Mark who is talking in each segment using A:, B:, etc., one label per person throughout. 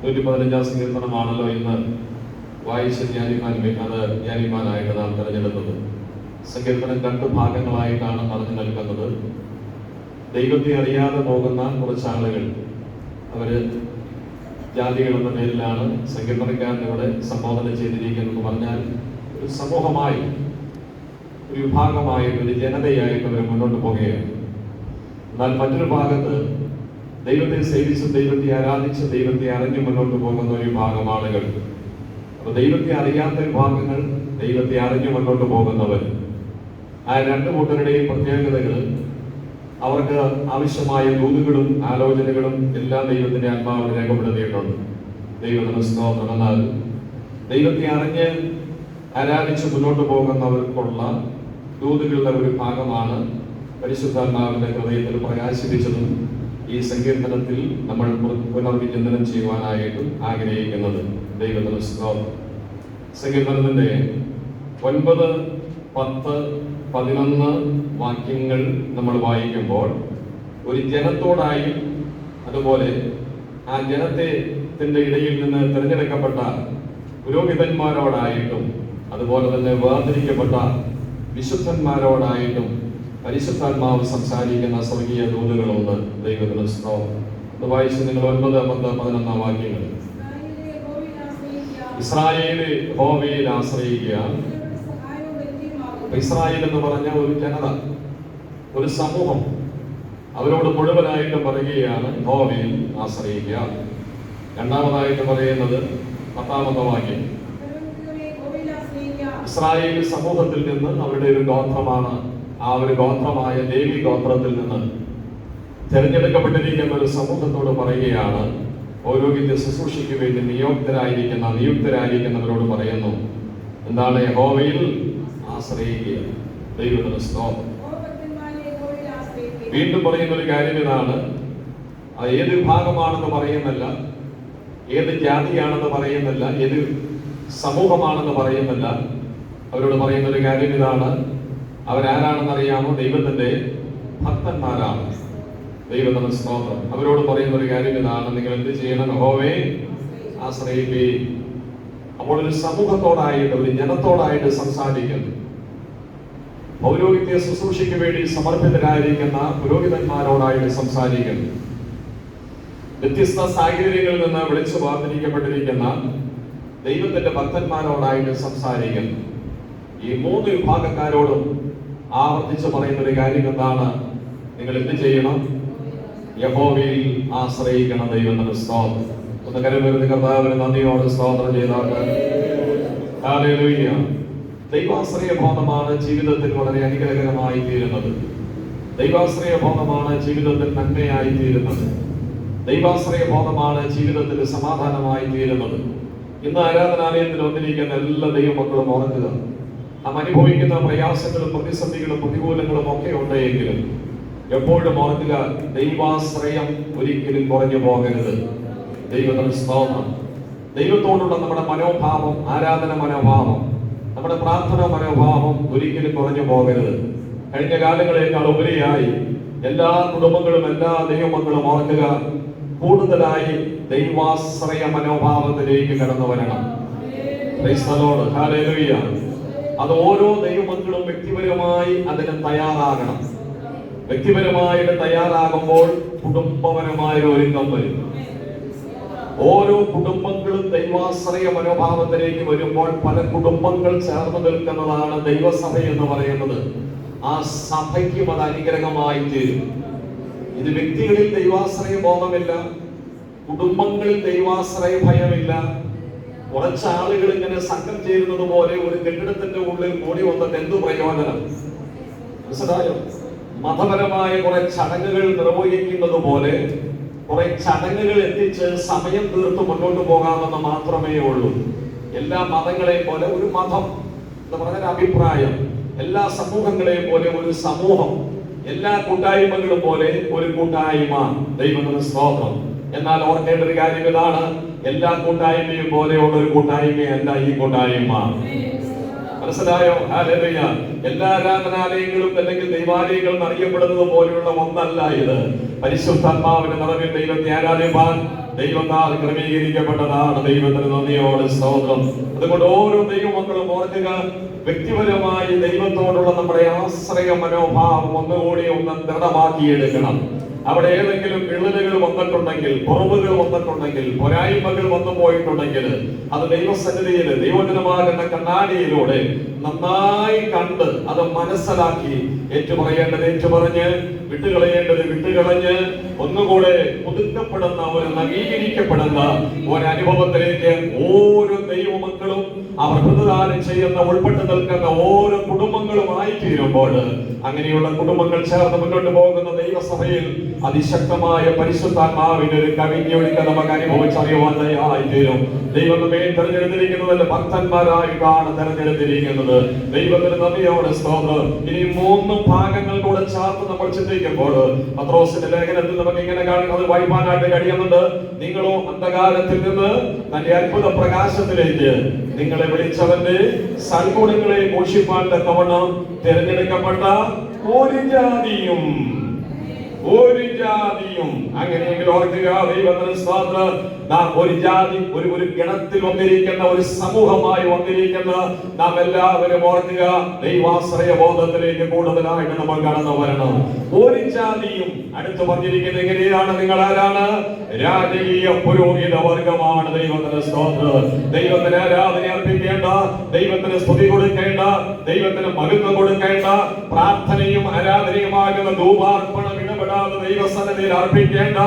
A: 115 സങ്കീർത്തനമാണല്ലോ ഇന്ന് വായിച്ച ജ്ഞാനിമാനായിട്ട് നാം തിരഞ്ഞെടുത്തത്. സങ്കീർത്തനം 2 ഭാഗങ്ങളായിട്ടാണ് പറഞ്ഞു നൽകുന്നത്. ദൈവത്തെ അറിയാതെ പോകുന്ന കുറച്ച് ആളുകൾ, അവര് ജാതികൾ എന്ന പേരിലാണ് സങ്കീർത്തനക്കാരനിവിടെ സംബോധന ചെയ്തിരിക്കുന്നത്. പറഞ്ഞാൽ ഒരു സമൂഹമായി, ഒരു വിഭാഗമായിട്ട്, ഒരു ജനതയായിട്ട് അവർ മുന്നോട്ട് പോകുകയാണ്. എന്നാൽ മറ്റൊരു ഭാഗത്ത് ദൈവത്തെ സേവിച്ച്, ദൈവത്തെ ആരാധിച്ച്, ദൈവത്തെ അറിഞ്ഞു മുന്നോട്ട് പോകുന്ന ഒരു വിഭാഗം ആളുകൾ. അപ്പൊ ദൈവത്തെ അറിയാത്ത വിഭാഗങ്ങൾ, ദൈവത്തെ അറിഞ്ഞു മുന്നോട്ട് പോകുന്നവർ. ആ 2 കൂട്ടരുടെയും പ്രത്യേകതകൾ, അവർക്ക് ആവശ്യമായ ദൂതുകളും ആലോചനകളും എല്ലാം ദൈവത്തിന്റെ ആത്മാവിൽ രേഖപ്പെടുത്തിയിട്ടുണ്ട്. ദൈവത്തിന് സ്തോത്രം. എന്നാൽ ദൈവത്തെ അറിഞ്ഞ് ആരാധിച്ച് മുന്നോട്ട് പോകുന്നവർക്കുള്ള ദൂതുകളുടെ ഒരു ഭാഗമാണ് പരിശുദ്ധാത്മാവിന്റെ ഹൃദയത്തിൽ പ്രകാശിപ്പിച്ചതും ഈ സങ്കീർത്തനത്തിൽ നമ്മൾ പുനർവിചിന്തനം ചെയ്യുവാനായിട്ടും ആഗ്രഹിക്കുന്നത്. ദൈവത്തിന് സ്തോത്രം. സങ്കീർത്തനത്തിന്റെ 9, 10, 11 വാക്യങ്ങൾ നമ്മൾ വായിക്കുമ്പോൾ ഒരു ജനത്തോടായും അതുപോലെ ആ ജനത്തിന്റെ ഇടയിൽ നിന്ന് തിരഞ്ഞെടുക്കപ്പെട്ട പുരോഹിതന്മാരോടായിട്ടും അതുപോലെ തന്നെ വേർതിരിക്കപ്പെട്ട വിശുദ്ധന്മാരോടായിട്ടും പരിശുദ്ധാത്മാവ് സംസാരിക്കുന്ന സ്വർഗീയ ദൂതുകളുണ്ട്. ദൈവത്തിന് സ്തോത്രം. ഇത് വായിച്ച് നിങ്ങൾ 9, 10, 11 വാക്യങ്ങൾ. ഇസ്രായേല് യഹോവയിൽ ആശ്രയിക്കുക. ഇസ്രായേൽ എന്ന് പറഞ്ഞ ഒരു ജനത, ഒരു സമൂഹം, അവരോട് മുഴുവനായിട്ട് പറയുകയാണ് യഹോവയിൽ ആശ്രയിക്കുക. രണ്ടാമതായിട്ട് പറയുന്നത് 10ാമത്തെ വാക്യം. ഇസ്രായേൽ സമൂഹത്തിൽ നിന്ന് അവരുടെ ഒരു ഗോത്രമാണ്, ആ ഒരു ഗോത്രമായ ലേവി ഗോത്രത്തിൽ നിന്ന് തിരഞ്ഞെടുക്കപ്പെട്ടിരിക്കുന്ന ഒരു സമൂഹത്തോട് പറയുകയാണ്, പൗരോഹിത്യ ശുശ്രൂഷയ്ക്ക് വേണ്ടി നിയുക്തരായിരിക്കുന്നവരോട് പറയുന്നു, എന്താണ്? യഹോവയിൽ ആശ്രയിക്കുക. ദൈവത്തിന് സ്തോത്രം. വീണ്ടും പറയുന്ന ഒരു കാര്യം ഇതാണ്, അത് ഏത് വിഭാഗമാണെന്ന് പറയുന്നില്ല, ഏത് ജാതിയാണെന്ന് പറയുന്നില്ല, ഏത് സമൂഹമാണെന്ന് പറയുന്നില്ല. അവരോട് പറയുന്ന ഒരു കാര്യം ഇതാണ്, അവരാരാണെന്ന് അറിയാമോ? ദൈവത്തിന്റെ ഭക്തന്മാരാണ്. ദൈവത്തിന് സ്തോത്രം. അവരോട് പറയുന്ന ഒരു കാര്യം ഇതാണ്, നിങ്ങൾ എന്ത് ചെയ്യണം? യഹോവയെ ആശ്രയിപ്പീൻ. അപ്പോൾ ഒരു സമൂഹത്തോടായിട്ട്, ഒരു ജനത്തോടായിട്ട് സംസാരിക്കുന്നു. പൗരോഹിത്യ ശുശ്രൂഷയ്ക്ക് വേണ്ടി സമർപ്പിതരായിരിക്കുന്ന പുരോഹിതന്മാരോടായിട്ട് സംസാരിക്കുന്നു. വ്യത്യസ്ത സാഹചര്യങ്ങളിൽ നിന്ന് വിളിച്ചു വാർത്തിരിക്കപ്പെട്ടിരിക്കുന്ന ദൈവത്തിന്റെ ഭക്തന്മാരോടായിട്ട് സംസാരിക്കുന്നു. ഈ 3 വിഭാഗക്കാരോടും ആവർത്തിച്ച് പറയുന്ന ഒരു കാര്യം എന്താണ്? നിങ്ങൾ എന്ത് ചെയ്യണം? യഹോവയിൽ ആശ്രയിക്കണം. ദൈവത്തിന്റെ സ്തോത്രം. ഒന്ന് കരമേൽപ്പിച്ച് കർത്താവിന് നന്ദിയോടെ സ്തോത്രം ചെയ്താട്ടെ. ഹല്ലേലൂയ. ദൈവാശ്രയ ബോധമാണ് ജീവിതത്തിൽ വളരെ അനുഗ്രഹകരമായി തീരുന്നത്. ദൈവാശ്രയ ബോധമാണ് ജീവിതത്തിൽ നന്മയായി തീരുന്നത്. ദൈവാശ്രയ ബോധമാണ് ജീവിതത്തിൽ സമാധാനമായി തീരുന്നത്. ഇന്ന് ആരാധനാലയത്തിൽ വന്നിരിക്കുന്ന എല്ലാ ദൈവമക്കളും ഓർക്കുക, നാം അനുഭവിക്കുന്ന പ്രയാസങ്ങളും പ്രതിസന്ധികളും പ്രതികൂലങ്ങളും ഒക്കെ ഉണ്ടെങ്കിലും എപ്പോഴും ഓർക്കുക, ദൈവാശ്രയം ഒരിക്കലും കുറഞ്ഞു പോകരുത്. ദൈവത്തിന് സ്തോത്രം. ദൈവത്തോടുള്ള നമ്മുടെ മനോഭാവം, ആരാധന മനോഭാവം, നമ്മുടെ പ്രാർത്ഥന മനോഭാവം ഒരിക്കലും കുറഞ്ഞു പോകരുത്. കഴിഞ്ഞ കാലങ്ങളേക്കാൾ ഉപരിയായി എല്ലാ കുടുംബങ്ങളും, എല്ലാ ദൈവമക്കളും ഓർക്കുക, കൂടുതലായി ദൈവാശ്രയ മനോഭാവത്തിലേക്ക് കടന്നു വരണം. Praise the Lord. ഹല്ലേലൂയ. അത് ഓരോ ദൈവമക്കളും വ്യക്തിപരമായി അതിന് തയ്യാറാകണം. വ്യക്തിപരമായിട്ട് തയ്യാറാകുമ്പോൾ കുടുംബപരമായ ഒരുക്കം വരും. ഓരോ കുടുംബങ്ങളും ദൈവാശ്രയ മനോഭാവത്തിലേക്ക് വരുമ്പോൾ പല കുടുംബങ്ങൾ ചേർന്ന് നിൽക്കുന്നതാണ് ദൈവസഭ എന്ന് പറയുന്നത്. ആ സഭയ്ക്കും അത് അനുഗ്രഹമായി തീരും. ഇത് വ്യക്തികളിൽ ദൈവാശ്രയ ബോധമില്ല, കുടുംബങ്ങളിൽ ദൈവാശ്രയ ഭയമില്ല. കുറച്ചാളുകൾ ഇങ്ങനെ സംഘം ചേരുന്നത് പോലെ ഒരു കെട്ടിടത്തിന്റെ ഉള്ളിൽ കൂടി വന്നിട്ട് എന്തു പ്രയോജനം? മനസ്സിലായോ? മതപരമായ കുറെ ചടങ്ങുകൾ നിർവഹിക്കുന്നത് പോലെ കുറെ ചടങ്ങുകൾ എത്തിച്ച് സമയം തീർത്ത് മുന്നോട്ട് പോകാമെന്ന് മാത്രമേ ഉള്ളൂ. എല്ലാ മതങ്ങളെയും പോലെ ഒരു മതം എന്ന് പറഞ്ഞൊരു അഭിപ്രായം, എല്ലാ സമൂഹങ്ങളെയും പോലെ ഒരു സമൂഹം, എല്ലാ കൂട്ടായ്മകളും പോലെ ഒരു കൂട്ടായ്മ. ദൈവത്തിന് സ്തോത്രം. എന്നാൽ ഓർക്കേണ്ട ഒരു കാര്യം ഇതാണ്, എല്ലാ കൂട്ടായ്മയും പോലെയുള്ള ഒരു കൂട്ടായ്മയല്ല ഈ കൂട്ടായ്മ. മനസ്സിലായോ? ഹല്ലേലൂയ. എല്ലാ ആരാധനാലയങ്ങളും അല്ലെങ്കിൽ ദൈവാലയങ്ങളും അറിയപ്പെടുന്നത് പോലെയുള്ള ഒന്നല്ല ഇത്. പരിശുദ്ധാത്മാവിന്റെ നിറവിൽ ദൈവത്തെ ആരാധിപ്പാൻ ദൈവത്താൽ ക്രമീകരിക്കപ്പെട്ടതാണ്. ദൈവത്തിന് നന്ദിയോടെ സ്തോത്രം. അതുകൊണ്ട് ഓരോ ദൈവമക്കളും ഓർക്കുക, വ്യക്തിപരമായി ദൈവത്തോടുള്ള നമ്മുടെ ആശ്രയ മനോഭാവം ഒന്നുകൂടി ഒന്ന് ദൃഢമാക്കിയെടുക്കണം. അവിടെ ഏതെങ്കിലും വിള്ളലുകൾ വന്നിട്ടുണ്ടെങ്കിൽ, കുറവുകൾ വന്നിട്ടുണ്ടെങ്കിൽ, പോരായ്മകൾ വന്നു പോയിട്ടുണ്ടെങ്കിൽ അത് ദൈവസന്നിധിയിൽ ദൈവജനമാകുന്ന കണ്ണാടിയിലൂടെ നന്നായി കണ്ട് അത് മനസ്സിലാക്കി ഏറ്റുപറയേണ്ടത് ഏറ്റുപറഞ്ഞ്, വിട്ടുകളയേണ്ടത് വിട്ടുകളഞ്ഞ്, ഒന്നുകൂടെ പുതുക്കപ്പെടുന്ന ഒരു നവീകരിക്കപ്പെടുന്ന ഒരനുഭവത്തിലേക്ക് ഓരോ ദൈവമക്കളും അവർ പ്രതിദാനം ചെയ്യുന്ന ഉൾപ്പെട്ടു നിൽക്കുന്ന ഓരോ കുടുംബങ്ങളുമായി തീരുമ്പോൾ, അങ്ങനെയുള്ള കുടുംബങ്ങൾ ചേർന്ന് മുന്നോട്ട് പോകുന്ന ദൈവസഭയിൽ അതിശക്തമായ പരിശുദ്ധാത്മാവിന്റെ ഒരു കവിഞ്ഞൊഴുക്ക് നമുക്ക് അനുഭവിച്ചറിയുവാനായി തീരും. ദൈവം നമ്മെ തെരഞ്ഞെടുത്തിരിക്കുന്നതല്ല, ഭക്തന്മാരായിട്ടാണ് തെരഞ്ഞെടുത്തിരിക്കുന്നത്. ദൈവത്തിന് നന്ദിയോടെ സ്തോത്രം. ഇനി 3 ഭാഗങ്ങൾ കൂടെ ചേർത്ത് നമ്മൾ ചിന്തിക്കുമ്പോൾ പത്രോസിന്റെ ലേഖനത്തിൽ നമുക്ക് ഇങ്ങനെ കാണുന്നത് വായിപ്പാനായിട്ട് കഴിയുന്നുണ്ട്. നിങ്ങളോ അന്ധകാരത്തിൽ നിന്ന് തന്റെ അത്ഭുത പ്രകാശത്തിലേക്ക് നിങ്ങളെ വിളിച്ചവന്റെ സൽഗുണങ്ങളെ ഘോഷിപ്പാൻ തക്കവണ്ണം തിരഞ്ഞെടുക്കപ്പെട്ട ഒരു ജാതിയും അങ്ങനെയെങ്കിൽ ഓർക്കുക, ദൈവത്തിന് സ്തോത്രം. നാം ഒരു ജാതി, ഒരു ഗണത്തിൽ വന്നിരിക്കുന്ന, ഒരു സമൂഹമായി വന്നിരിക്കുന്ന നാം എല്ലാവരും ഓർക്കുക, ദൈവാശ്രയ ബോധത്തിലേക്ക് കൂടുതലായിട്ട് നമ്മൾ കടന്നു വരണം. ഒരു ജാതിയും അടുത്ത് പറഞ്ഞിരിക്കുന്നത് എങ്ങനെയാണ്? നിങ്ങൾ ആരാണ്? രാജകീയ പുരോഹിത വർഗമാണ്. ദൈവത്തിന് സ്തോത്രം. ദൈവത്തിന് ആരാധന അർപ്പിക്കേണ്ട, ദൈവത്തിന് സ്തുതി കൊടുക്കേണ്ട, ദൈവത്തിന് മഹത്വം കൊടുക്കേണ്ട, പ്രാർത്ഥനയും ആരാധനയുമാകുന്ന ധൂപാർപ്പണം ഇടപെടാതെ ദൈവസന്നിധിയിൽ അർപ്പിക്കേണ്ട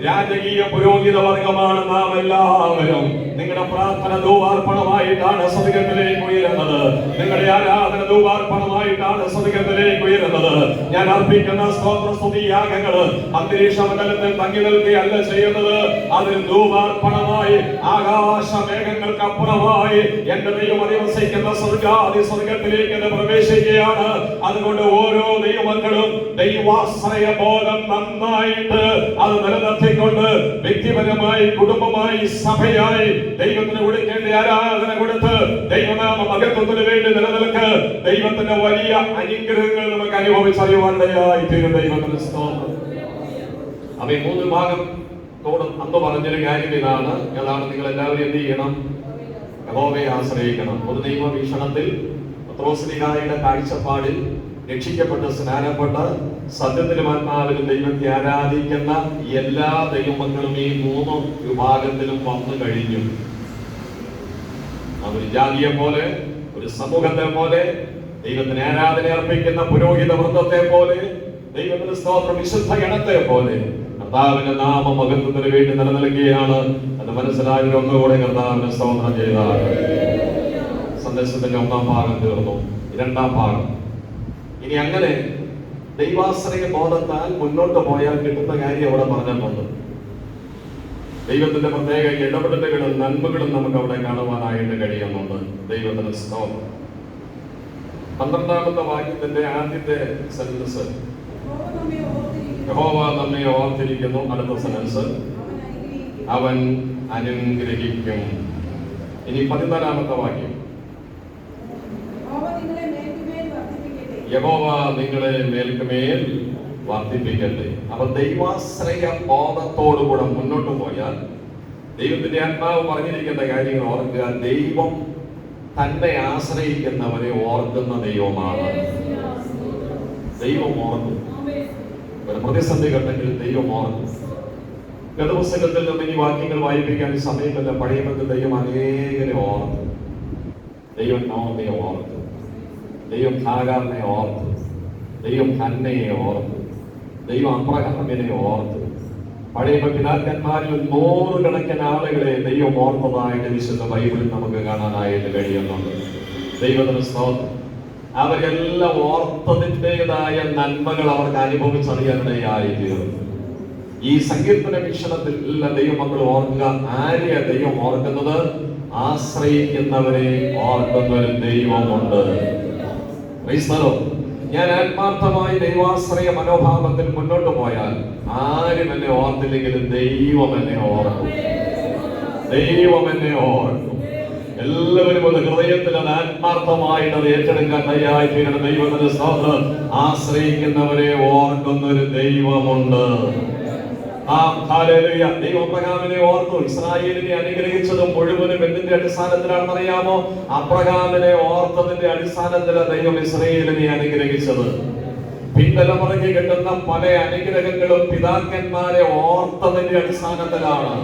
A: രാജകീയ പുരോഹിത വർഗമാണ് നാം എല്ലാവരും. നിങ്ങളുടെ പ്രാർത്ഥന ധൂപാർപ്പണമായിട്ടാണ് സ്വർഗ്ഗത്തിലേക്ക് ഉയരുന്നത്. നിങ്ങളുടെ ആരാധന ധൂപാർപ്പണമായിട്ടാണ് സ്വർഗ്ഗത്തിലേക്ക് ഉയരുന്നത്. ഞാൻ അർപ്പിക്കുന്ന സ്തോത്ര സ്തുതി യാഗങ്ങൾ അന്തരീക്ഷ മണ്ഡലത്തിൽ തങ്ങി നിൽക്കുകയല്ല ചെയ്യുന്നത്. അതിൽ ധൂപാർപ്പണമായി ആകാശ മേഘങ്ങൾക്ക് അപ്പുറമായി എന്റെ ദൈവം അധിവസിക്കുന്ന സ്വർഗ്ഗാദി സ്വർഗ്ഗത്തിലേക്ക് പ്രവേശിക്കുകയാണ്. അതുകൊണ്ട് ഓരോ ദൈവമക്കളും ദൈവാശ്രയ ബോധം നന്നായിട്ട് അത് നിലനിർത്തിക്കൊണ്ട് വ്യക്തിപരമായി, കുടുംബമായി, സഭയായി ദൈവത്തിന് കൊടുക്കേണ്ട ആരാധന കൊടുത്ത് ദൈവനാമ മഹത്വത്തിന് വേണ്ടി നിലനിൽക്ക്. ദൈവത്തിന്റെ വലിയ അനുഗ്രഹങ്ങൾ നമുക്ക് അനുഭവിച്ചറിയുവാനിടയായി തീരും. ദൈവത്തിന്റെ സ്തോത്രം. അവ 3 ഭാഗത്തോട് അന്ന് പറഞ്ഞൊരു കാര്യം ഇതാണ്. നിങ്ങൾ എല്ലാവരും എന്ത് ചെയ്യണം? യഹോവയെ ആശ്രയിക്കണം. ഒരു ദൈവവീക്ഷണത്തിൽ പത്രോസ്ലീഹായുടെ കാഴ്ചപ്പാടിൽ രക്ഷിക്കപ്പെട്ട് സ്നാനപ്പെട്ട് സത്യത്തിലും ആത്മാവിലും ദൈവത്തെ ആരാധിക്കുന്ന എല്ലാ ദൈവമക്കളും ഈ 3 വിഭാഗത്തിലും വന്നു കഴിഞ്ഞു. ഒരു ജാതിയെ പോലെ, ഒരു സമൂഹത്തെ പോലെ, ദൈവത്തിന് ആരാധന അർപ്പിക്കുന്ന പുരോഹിത വൃന്ദത്തെ പോലെ, ദൈവത്തിന് സ്തോത്രം വിശുദ്ധ ഗണത്തെ പോലെ കർത്താവിന്റെ നാമ മഹത്വത്തിന് വേണ്ടി നിലനിൽക്കുകയാണ്. അത് മനസ്സിലായവർ ഒന്നുകൂടെ കർത്താവിന്റെ സ്തോത്രം ചെയ്താണ്. സന്ദേശത്തിന്റെ 1-ാം ഭാഗം തീർന്നു. 2-ാം ഭാഗം ഇനി അങ്ങനെ ദൈവാശ്രയ ബോധത്താൽ മുന്നോട്ട് പോയാൽ കിട്ടുന്ന കാര്യം അവിടെ പറഞ്ഞിട്ടുണ്ട്. ദൈവത്തിന്റെ പ്രത്യേക ഇടപെടലുകളും നന്മകളും നമുക്ക് അവിടെ കാണുവാനായിട്ട് കഴിയുന്നുണ്ട്. ദൈവത്തിന് സ്തോത്രം. 12-ാമത്തെ വാക്യത്തിന്റെ ആദ്യത്തെ സെന്റൻസ്, യഹോവ നമ്മെ ഓർത്തിരിക്കുന്നു. അടുത്ത സെന്റൻസ്, അവൻ അനുഗ്രഹിക്കും. ഇനി 14-ാമത്തെ വാക്യം, യഹോവ നിങ്ങളെ മേൽക്കുമേൽ വർദ്ധിപ്പിക്കട്ടെ. അപ്പൊ ദൈവാശ്രയ ബോധത്തോടുകൂടെ മുന്നോട്ട് പോയാൽ ദൈവത്തിന്റെ ആത്മാവ് പറഞ്ഞിരിക്കുന്ന കാര്യങ്ങൾ ഓർക്കുക. ദൈവം തന്നെ ആശ്രയിക്കുന്നവരെ ഓർക്കുന്ന ദൈവമാണ്. ദൈവം ഓർക്കും. ഒരു പ്രതിസന്ധി ഘട്ടത്തിൽ ദൈവം ഓർക്കും. ഗതപുസ്തകത്തിൽ നിന്ന് ഈ വാക്യങ്ങൾ വായിപ്പിക്കാൻ സമയമില്ല. പഴയ ബന്ധത്തിൽ ദൈവം അനേകരെ ഓർത്തു. ദൈവം നോഹയെ ഓർത്തു, ദൈവം ഹാഗാറിനെ ഓർത്തു, ദൈവം ഹന്നയെ ഓർത്തു, ദൈവം അബ്രഹാമിനെ ഓർത്തു. പഴയ പിതാക്കന്മാരിൽ 100 കണക്കിന് ആളുകളെ ദൈവം ഓർത്തതായിട്ട് വിശുദ്ധ ബൈബിളിൽ നമുക്ക് കാണാനായിട്ട് കഴിയുന്നുണ്ട്. ദൈവത്തിന് സ്തോത്രം. അവരെല്ലാം ഓർത്തതിൻ്റെതായ നന്മകൾ അവർക്ക് അനുഭവിച്ചറിയാനിടയായി തീർന്നു. ഈ സങ്കീർത്തന വീക്ഷണത്തിൽ എല്ലാ ദൈവമക്കൾ ഓർക്കുക. ആരെയാ ദൈവം ഓർക്കുന്നത്? ആശ്രയിക്കുന്നവരെ ഓർക്കുന്ന ഒരു ദൈവമുണ്ട്. ഞാൻ ആത്മാർത്ഥമായി ദൈവാശ്രയ മനോഭാവത്തിൽ മുന്നോട്ട് പോയാൽ ആരും എന്നെ ഓർത്തില്ലെങ്കിലും ദൈവം എന്നെ ഓർക്കും. ദൈവം എന്നെ ഓർക്കും. എല്ലാവരും ഒന്ന് ഹൃദയത്തിൽ അത് ആത്മാർത്ഥമായിട്ട് അത് ഏറ്റെടുക്കാൻ തയ്യാറായി തീരണം. ദൈവത്തിന്റെ സ്തോത്രം. ആശ്രയിക്കുന്നവരെ ഓർക്കുന്നൊരു ദൈവമുണ്ട്. ദൈവം അബ്രഹാമിനെ ഓർത്തു. ഇസ്രായേലിനെ അനുഗ്രഹിച്ചതും മുഴുവനും എന്തിന്റെ അടിസ്ഥാനത്തിലാണെന്ന് അറിയാമോ? അബ്രഹാമിനെ ഓർത്തതിന്റെ അടിസ്ഥാനത്തിലാണ് ദൈവം ഇസ്രായേലിനെ അനുഗ്രഹിച്ചത്. പിൻതലമുറയ്ക്ക് കിട്ടുന്ന പല അനുഗ്രഹങ്ങളും പിതാക്കന്മാരെ ഓർത്തതിന്റെ അടിസ്ഥാനത്തിലാണ്.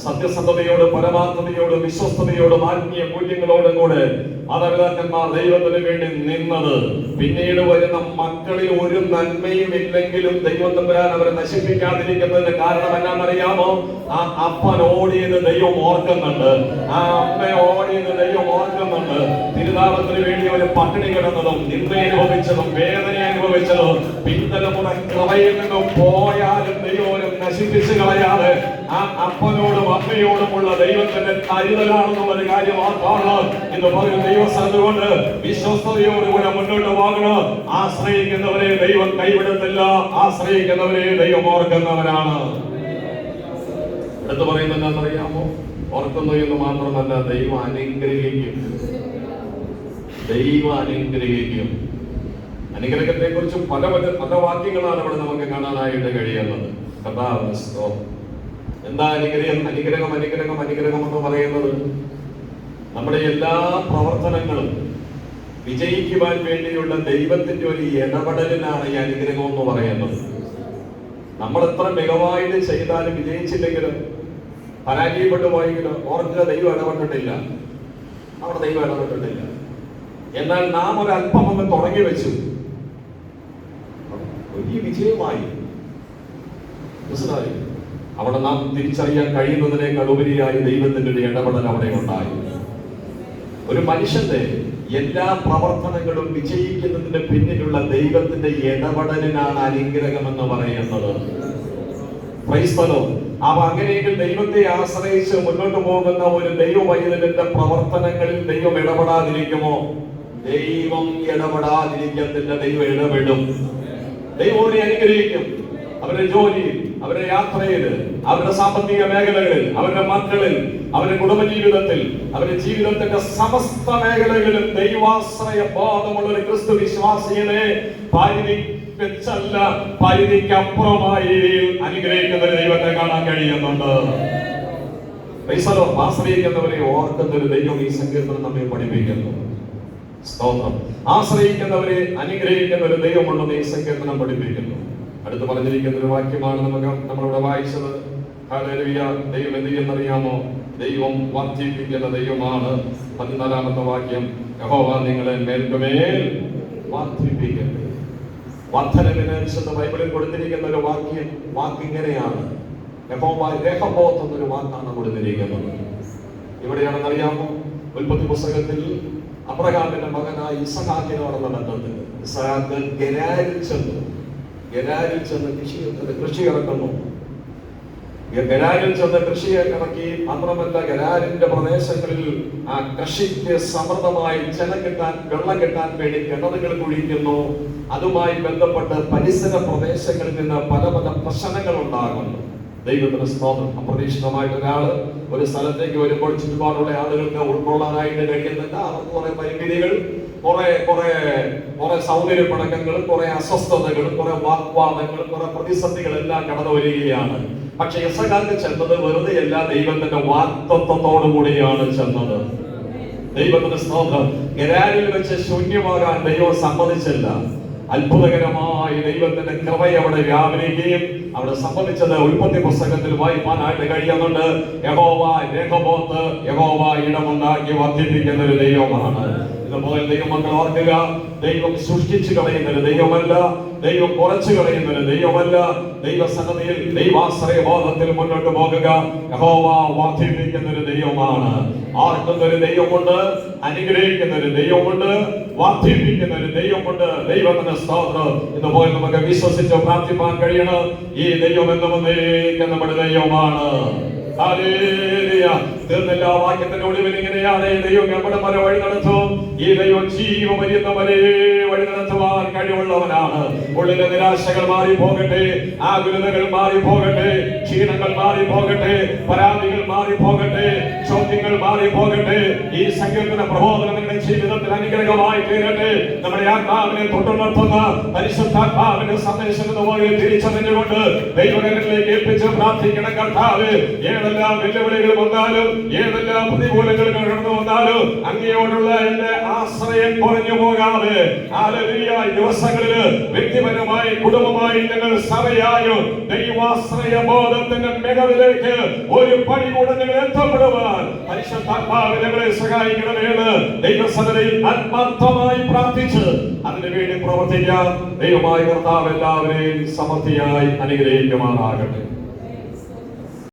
A: സത്യസന്ധതയോട്, പരമാർത്ഥതയോട്, വിശ്വസ്തയോടും ആത്മീയ മൂല്യങ്ങളോടും കൂടെ മാതാപിതാക്കന്മാർ ദൈവത്തിന് വേണ്ടി നിന്നത്. പിന്നീട് വരുന്ന മക്കളിൽ ഒരു നന്മയും ഇല്ലെങ്കിലും ദൈവം തമ്പുരാൻ അവരെ നശിപ്പിക്കാതിരിക്കുന്നതിന്റെ കാരണം എന്നാണെന്നറിയാമോ? ആ അപ്പൻ ഓടിയത് ദൈവം ഓർക്കുന്നുണ്ട്, ആ അമ്മ ഓടിയത് ദൈവം ഓർക്കുന്നുണ്ട്. തിരുനാമത്തിന് വേണ്ടി അവര് പട്ടിണി കിടന്നതും നിന്ദ അനുഭവിച്ചതും വേദന അനുഭവിച്ചതും പിൻതലമുറ കൃപയിൽ നിന്നും പോയാലും ദൈവം നശിപ്പിച്ചു കളയാതെ ആ അപ്പനോടും അമ്മയോടുമുള്ള ദൈവത്തിന്റെ കരുതലാണെന്നുള്ളൊരു കാര്യം ഓർക്കാണ് എന്ന് പറയുന്ന ദൈവസ്ഥലത്തുകൊണ്ട് വിശ്വസ്തയോടുകൂടെ മുന്നോട്ട് പോകണം. ആശ്രയിക്കുന്നവരെ ദൈവം കൈവിടത്തില്ല, ആശ്രയിക്കുന്നവരെ ദൈവം ഓർക്കുന്നവരാണ്. എടുത്തു പറയുന്നത് എന്താണെന്നറിയാമോ? ഓർക്കുന്നു എന്ന് മാത്രമല്ല, ദൈവം അനുഗ്രഹിക്കും. ദൈവം അനുഗ്രഹിക്കും. അനുഗ്രഹത്തെ കുറിച്ച് പല വാക്യങ്ങളാണ് ഇവിടെ നമുക്ക് കാണാനായിട്ട് കഴിയുന്നത്. എന്താ അനുഗ്രഹം? അനുഗ്രഹം അനുഗ്രഹം അനുഗ്രഹം എന്ന് പറയുന്നത് നമ്മുടെ എല്ലാ പ്രവർത്തനങ്ങളും വിജയിക്കുവാൻ വേണ്ടിയുള്ള ദൈവത്തിന്റെ ഒരു ഇടപെടലിനാണ് ഈ അനുഗ്രഹം എന്ന് പറയുന്നത്. നമ്മൾ എത്ര മികവായിട്ട് ചെയ്താലും വിജയിച്ചില്ലെങ്കിലും പരാജയപ്പെട്ടു പോയെങ്കിലും ഓർക്കുക, ദൈവം ഇടപെട്ടിട്ടില്ല, അവിടെ ദൈവം ഇടപെട്ടിട്ടില്ല. എന്നാൽ നാം ഒരല്പം ഒന്ന് തുടങ്ങി വെച്ചു, വലിയ വിജയമായി. മനസ്സിലായി? അവിടെ നാം തിരിച്ചറിയാൻ കഴിയുന്നതിനേക്കാൾ ഉപരിയായി ദൈവത്തിന്റെ ഒരു ഇടപെടൽ അവിടെ ഉണ്ടായി. ഒരു മനുഷ്യന്റെ എല്ലാ പ്രവർത്തനങ്ങളും വിജയിക്കുന്നതിന് പിന്നിലുള്ള ദൈവത്തിന്റെ ഇടപെടലിനാണ് അനുഗ്രഹം എന്ന് പറയുന്നത്. അപ്പൊ അങ്ങനെയെങ്കിൽ ദൈവത്തെ ആശ്രയിച്ച് മുന്നോട്ട് പോകുന്ന ഒരു ദൈവ വൈദ്യന്റെ പ്രവർത്തനങ്ങളിൽ ദൈവം ഇടപെടാതിരിക്കുമോ? ദൈവം ഇടപെടാതിരിക്കത്തില്ല, ദൈവം ഇടപെടും. ദൈവം അവരെ അനുഗ്രഹിക്കും. അവരുടെ ജോലിയിൽ, അവരുടെ യാത്രയിൽ, അവരുടെ സാമ്പത്തിക മേഖലകളിൽ, അവരുടെ മക്കളിൽ, അവരുടെ കുടുംബജീവിതത്തിൽ, അവരുടെ ജീവിതത്തിന്റെ സമസ്ത മേഖലകളിലും ദൈവാശ്രയ ബോധമുള്ള ഒരു ക്രിസ്തു വിശ്വാസിയെ പരിധിക്കല്ല, പരിധിക്കപ്പുറമായ രീതിയിൽ അനുഗ്രഹിക്കുന്ന ഒരു ദൈവത്തെ കാണാൻ കഴിയുന്നുണ്ട്. ആശ്രയിക്കുന്നവരെ ഓർക്കുന്ന ഒരു ദൈവം ഈ സങ്കീർത്തനം നമ്മെ പഠിപ്പിക്കുന്നു. സ്തോത്രം. ആശ്രയിക്കുന്നവരെ അനുഗ്രഹിക്കുന്ന ഒരു ദൈവമുണ്ടെന്ന് ഈ സങ്കീർത്തനം പഠിപ്പിക്കുന്നു. അടുത്ത് പറഞ്ഞിരിക്കുന്ന ഒരു വാക്യമാണ് നമ്മളിവിടെ വായിച്ചത്. ഹല്ലേലൂയ. ദൈവം എന്ത് ചെയ്യുന്നറിയാമോ? ദൈവം വർദ്ധിപ്പിക്കുന്ന ദൈവമാണ്. 14-ാമത്തെ വാക്യം, യഹോവ നിങ്ങളെ മേൽക്കുമേൽ വർദ്ധിപ്പിക്കട്ടെ. വർദ്ധനവിന് വിശുദ്ധ ബൈബിളിൽ കൊടുത്തിരിക്കുന്ന ഒരു വാക്കിങ്ങനെയാണ്. യഹോവ രഹബോത്ത് എന്നൊരു വാക്കാണ് കൊടുത്തിരിക്കുന്നത്. ഇവിടെയാണെന്നറിയാമോ? ഉൽപ്പത്തി പുസ്തകത്തിൽ അബ്രഹാമിന്റെ മകനായ ഇസഹാക്കിനോടുള്ള ബന്ധത്തിൽ ഇസഹാക്ക് ഗെരാരിൽ ചെന്ന് കൃഷി ഇറക്കുന്നു. ഗെരാരിൽ ചെന്ന് കൃഷിയെ ഇറക്കി. മാത്രമല്ല, ഗെരാരിന്റെ പ്രദേശങ്ങളിൽ ആ കൃഷിക്ക് സമൃദ്ധമായി വെള്ളം കിട്ടാൻ വേണ്ടി കിണറുകൾ കുഴിക്കുന്നു. അതുമായി ബന്ധപ്പെട്ട് പരിസര പ്രദേശങ്ങളിൽ നിന്ന് പല പല പ്രശ്നങ്ങൾ ഉണ്ടാകുന്നു. ദൈവത്തിന്റെ സ്തോത്രം. അപ്രതീക്ഷിതമായിട്ട് ഒരാള് ഒരു സ്ഥലത്തേക്ക് വരുമ്പോൾ ചുറ്റുപാടുള്ള ആളുകൾക്ക് ഉൾക്കൊള്ളാനായിട്ട് കഴിയുന്നില്ല. അവർക്ക് കുറെ പരിമിതികൾ, കുറെ സൗകര്യപ്പണക്കങ്ങൾ, കുറെ അസ്വസ്ഥതകൾ, കുറെ വാഗ്വാദങ്ങൾ, കുറെ പ്രതിസന്ധികൾ എല്ലാം കടന്നു വരികയാണ്. പക്ഷെ ഇസഹാക്ക് ചെന്നത് വെറുതെയല്ല, ദൈവത്തിന്റെ വാഗ്ദത്തത്തോടു കൂടിയാണ് ചെന്നത്. ദൈവത്തിന്റെ സ്തോത്രം. ഗെരാരിൽ വെച്ച് ശൂന്യമാകാൻ ദൈവം സമ്മതിച്ചില്ല. അത്ഭുതകരമായി ദൈവത്തിന്റെ കൃപ അവിടെ വ്യാപരിക്കുകയും അവിടെ സംബന്ധിച്ചത് ഉൽപ്പത്തി പുസ്തകത്തിൽ വായിപ്പാനായിട്ട് കഴിയുന്നുണ്ട്. യഹോവ രഹബോത്ത്, യഹോവ ഇടമുണ്ടാക്കി വർദ്ധിപ്പിക്കുന്ന ഒരു ദൈവമാണ്. ഇതുപോലെ ദൈവമക്കൾ ഓർക്കുക, ദൈവം സൃഷ്ടിച്ചു കളയുന്ന ഒരു ദൈവമല്ല, ദൈവം കുറച്ചു കളയുന്ന ഒരു ദൈവമല്ല. ദൈവസന്നദ്ധിയിൽ ദൈവാശ്രയ ബോധത്തിൽ മുന്നോട്ട് പോകുക. യഹോവ വർദ്ധിപ്പിക്കുന്ന ഒരു ദൈവമാണ്. ആർക്കുന്ന ഒരു ദൈവമുണ്ട്, അനുഗ്രഹിക്കുന്ന ഒരു ദൈവമുണ്ട്, വർദ്ധിപ്പിക്കുന്ന ഒരു ദൈവമുണ്ട്. ദൈവത്തിന്റെ സ്തോത്രം. ഇതുപോലെ നമുക്ക് വിശ്വസിച്ച് പ്രാർത്ഥിപ്പാൻ കഴിയണം. ഈ ദൈവം എന്നും നമ്മുടെ ദൈവമാണ്. തീർന്നില്ല. വാക്യത്തിന്റെ ഒടുവിൽ ഇങ്ങനെയാണ്, ദൈവം നമ്മുടെ വരെ വഴി നടത്തും. ഈ ദൈവം ജീവപര്യന്തം വരെ വഴി നടത്തുവാൻ കഴിവുള്ളവനാണ്. ഉള്ളിലെ നിരാശകൾ മാറി പോകട്ടെ, ആകുലതകൾ മാറി പോകട്ടെ, ക്ഷീണങ്ങൾ മാറി പോകട്ടെ, പരാതികൾ മാറി മാറിപ്പോകട്ടെ, ചോദ്യങ്ങൾ മാറിപ്പോകട്ടെ. ഈ സങ്കീർത്തന പ്രബോധനം നിങ്ങളുടെ ജീവിതത്തിൽ അനുഗ്രഹമായി തീരട്ടെ. നമ്മുടെ ആത്മാവിനെ തൊട്ടുണർത്തുന്ന പരിശുദ്ധാത്മാവിന്റെ സന്ദേശം പോലെ തിരിച്ചറിഞ്ഞുകൊണ്ട് ദൈവകരങ്ങളിലേക്ക് ഏൽപ്പിച്ച് പ്രാർത്ഥിക്കണം. കർത്താവ്, ഏതെല്ലാം വെല്ലുവിളികൾ വന്നാലും ഏതെല്ലാം പ്രതികൂലങ്ങൾ കടന്നു വന്നാലും അങ്ങയോടുള്ള എന്റെ ആശ്രയം കുറഞ്ഞു പോകാതെ ഹല്ലേലൂയ, ദിവസങ്ങളിൽ വ്യക്തിപരമായി കുടുംബമായി ഞങ്ങൾ സഭയായും ദൈവാശ്രയ ബോധത്തിന്റെ മികവിലേക്ക് ഒരു പടി കൂടെ ഞങ്ങൾ എത്തപ്പെടുവാൻ പരിശുദ്ധാത്മാവ് ഞങ്ങളെ സഹായിക്കണമെന്ന് ദൈവസഭയിൽ ആത്മാർത്ഥമായി പ്രാർത്ഥിച്ച് അതിനുവേണ്ടി പ്രവർത്തിക്കാം. ദൈവമായ കർത്താവ് എല്ലാവരെയും സമൃദ്ധിയായി അനുഗ്രഹിക്കുമാറാകട്ടെ.